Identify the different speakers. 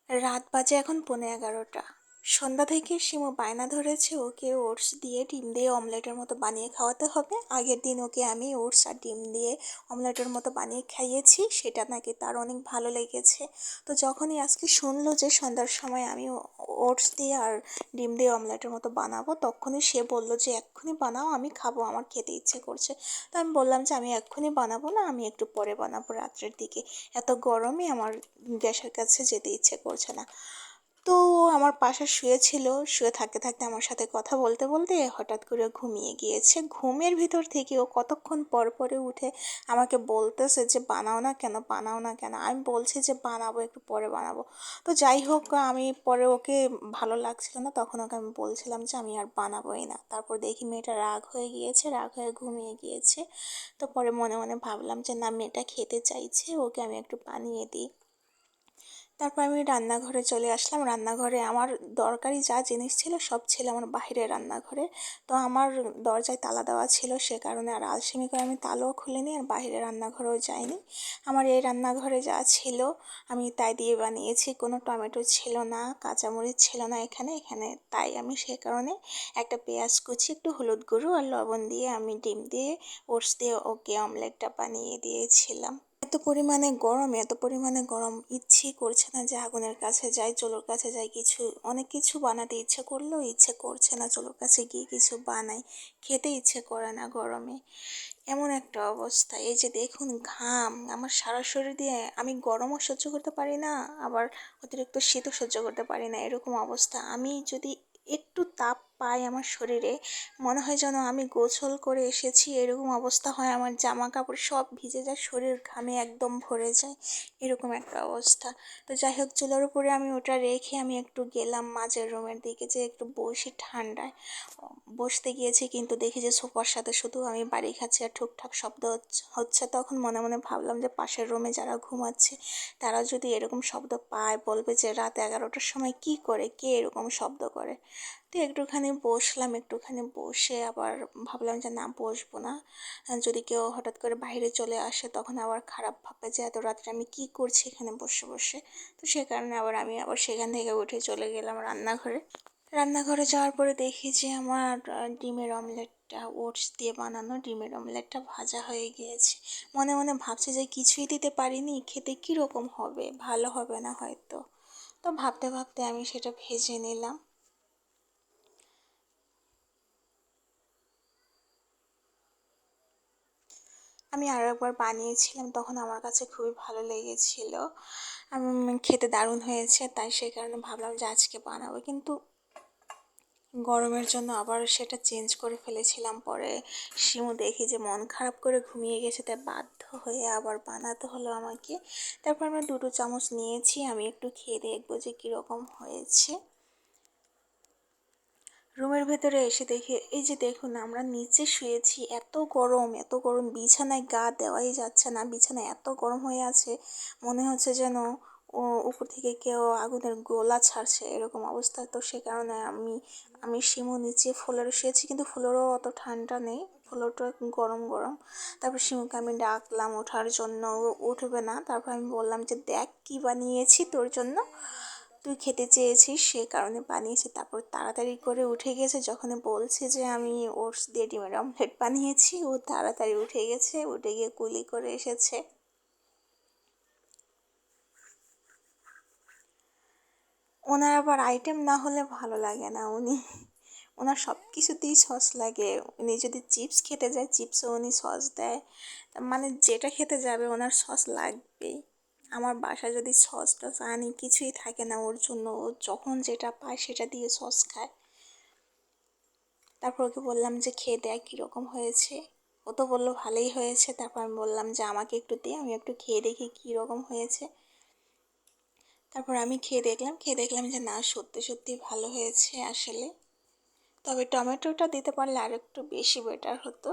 Speaker 1: রাত বাজে এখন 11:15। সন্ধ্যা থেকে শিমু বায়না ধরেছে ওকে ওটস দিয়ে ডিম দিয়ে অমলেটের মতো বানিয়ে খাওয়াতে হবে। আগের দিন ওকে আমি ওটস আর ডিম দিয়ে অমলেটের মতো বানিয়ে খাইয়েছি, সেটা নাকি তার অনেক ভালো লেগেছে। তো যখনই আজকে শুনলো যে সন্ধ্যার সময় আমি ওটস দিয়ে আর ডিম দিয়ে অমলেটের মতো বানাবো, তখনই সে বলল যে এক্ষুনি বানাও, আমি খাবো, আমার খেতে ইচ্ছে করছে। তো আমি বললাম যে আমি এক্ষুনি বানাবো না, আমি একটু পরে বানাবো রাত্রের দিকে, এত গরমে আমার গ্যাসের কাছে যেতে ইচ্ছে করছে না। তো ও আমার পাশে শুয়েছিল, শুয়ে থাকতে থাকতে আমার সাথে কথা বলতে বলতে হঠাৎ করে ঘুমিয়ে গিয়েছে। ঘুমের ভিতর থেকে ও কতক্ষণ পর পরে উঠে আমাকে বলতেছে যে বানাও না কেন, বানাও না কেন। আমি বলছি যে বানাবো, একটু পরে বানাবো। তো যাই হোক, আমি পরে ওকে ভালো লাগছিল না, তখন ওকে আমি বলছিলাম যে আমি আর বানাবোই না। তারপর দেখি মেয়েটা রাগ হয়ে গিয়েছে, রাগ হয়ে ঘুমিয়ে গিয়েছে। তো পরে মনে মনে ভাবলাম যে না, মেয়েটা খেতে চাইছে, ওকে আমি একটু বানিয়ে দিই। তারপর আমি রান্নাঘরে চলে আসলাম। রান্নাঘরে আমার দরকারি যা জিনিস ছিল সব ছিল আমার বাইরের রান্নাঘরে। তো আমার দরজায় তালা দেওয়া ছিল, সে কারণে আর আলসেমি করে আমি তালাও খুলিনি আর বাইরে রান্নাঘরেও যাইনি। আমার এই রান্নাঘরে যা ছিল আমি তাই দিয়ে বানিয়েছি। কোনো টমেটো ছিল না, কাঁচামরিচ ছিল না এখানে এখানে তাই আমি সে কারণে একটা পেঁয়াজ কুচি, একটু হলুদ গুঁড়ো আর লবণ দিয়ে আমি ডিম দিয়ে ওটস দিয়ে ওকে অমলেটটা বানিয়ে দিয়েছিলাম। এত পরিমাণে গরম, ইচ্ছেই করছে না যে আগুনের কাছে যাই, চুলোর কাছে যাই, কিছু অনেক কিছু বানাতে ইচ্ছে করলেও ইচ্ছে করছে না চুলোর কাছে গিয়ে কিছু বানাই, খেতে ইচ্ছে করে না গরমে। এমন একটা অবস্থা, এই যে দেখুন ঘাম আমার সারা শরীর দিয়ে, আমি গরমও সহ্য করতে পারি না, আবার অতিরিক্ত শীতও সহ্য করতে পারি না, এরকম অবস্থা। আমি যদি একটু তাপ পাই আমার শরীরে, মনে হয় যেন আমি গোসল করে এসেছি, এরকম অবস্থা হয়। আমার জামা কাপড় সব ভিজে যায়, শরীর ঘামে একদম ভরে যায়, এরকম একটা অবস্থা। তো যাই হোক, চুলার উপরে আমি ওটা রেখে আমি একটু গেলাম মাঝের রুমের দিকে যে একটু বসি ঠান্ডায়। বসতে গিয়েছি কিন্তু দেখি যে সোফার সাথে শুধু আমি বাড়ি খাচ্ছি আর ঠুকঠাক শব্দ হচ্ছে। তখন মনে মনে ভাবলাম যে পাশের রুমে যারা ঘুমাচ্ছে তারা যদি এরকম শব্দ পায়, বলবে যে রাত 11টার সময় কি করে, কে এরকম শব্দ করে। তো একটুখানি বসলাম, একটুখানি বসে আবার ভাবলাম যে না, বসবো না, যদি কেউ হঠাৎ করে বাইরে চলে আসে তখন আবার খারাপ ভাববে যে এত রাত্রে আমি কি করছি এখানে বসে বসে। তো সে কারণে আমি আবার সেখান থেকে উঠে চলে গেলাম রান্নাঘরে। রান্নাঘরে যাওয়ার পরে দেখি যে আমার ডিমের অমলেটটা, ওটস দিয়ে বানানো ডিমের অমলেটটা ভাজা হয়ে গিয়েছে। মনে মনে ভাবছি যে কিছুই দিতে পারিনি, খেতে কীরকম হবে, ভালো হবে না হয়তো। তো ভাবতে ভাবতে আমি সেটা ভেজে নিলাম। আমি আরও একবার বানিয়েছিলাম, তখন আমার কাছে খুবই ভালো লেগেছিল। খেতে দারুণ হয়েছে, তাই সেই কারণে ভাবলাম যে আজকে বানাবো, কিন্তু গরমের জন্য আবার সেটা চেঞ্জ করে ফেলেছিলাম। পরে শিমু দেখি যে মন খারাপ করে ঘুমিয়ে গেছে, তাই বাধ্য হয়ে আবার বানাতে হলো আমাকে। তারপর আমরা 2 চামচ নিয়েছি, আমি একটু খেয়ে দেখবো যে কীরকম হয়েছে। রুমের ভেতরে এসে দেখি, এই যে দেখুন আমরা নিচে শুয়েছি, এত গরম এত গরম, বিছানায় গা দেওয়াই যাচ্ছে না, বিছানা এত গরম হয়ে আছে, মনে হচ্ছে যেন ও উপর থেকে কেউ আগুনের গোলা ছাড়ছে, এরকম অবস্থা। তো সে কারণে আমি শিমু নিচে ফ্লোরে শুয়েছি, কিন্তু ফ্লোরও অত ঠান্ডা নেই, ফ্লোরটা গরম গরম। তারপর শিমুকে আমি ডাকলাম ওঠার জন্য, ও উঠবে না। তারপর আমি বললাম যে দেখ কী বানিয়েছি তোর জন্য, তুই খেতে চেয়েছিস সে কারণে বানিয়েছি। তারপর তাড়াতাড়ি করে উঠে গেছে, যখন বলছি যে আমি ওটস দিয়ে ডিমের অমলেট বানিয়েছি, ও তাড়াতাড়ি উঠে গেছে, উঠে গিয়ে কুলি করে এসেছে। ওনার আবার আইটেম না হলে ভালো লাগে না, ওনার সব কিছুতেই সস লাগে। উনি যদি চিপস খেতে যায় চিপসও উনি সস দেয়, মানে যেটা খেতে যাবে ওনার সস লাগবেই। আমার বাসায় যদি সস টস আনি কিছুই থাকে না ওর জন্য, ও যখন যেটা পায় সেটা দিয়ে সস খায়। তারপর ওকে বললাম যে খেয়ে দেখ কীরকম হয়েছে, ও তো বললো ভালোই হয়েছে। তারপর আমি বললাম যে আমাকে একটু দে, আমি একটু খেয়ে দেখি কীরকম হয়েছে। তারপর আমি খেয়ে দেখলাম যে না, সত্যি সত্যি ভালো হয়েছে আসলে। তবে টমেটোটা দিতে পারলে আর একটু বেশি বেটার হতো।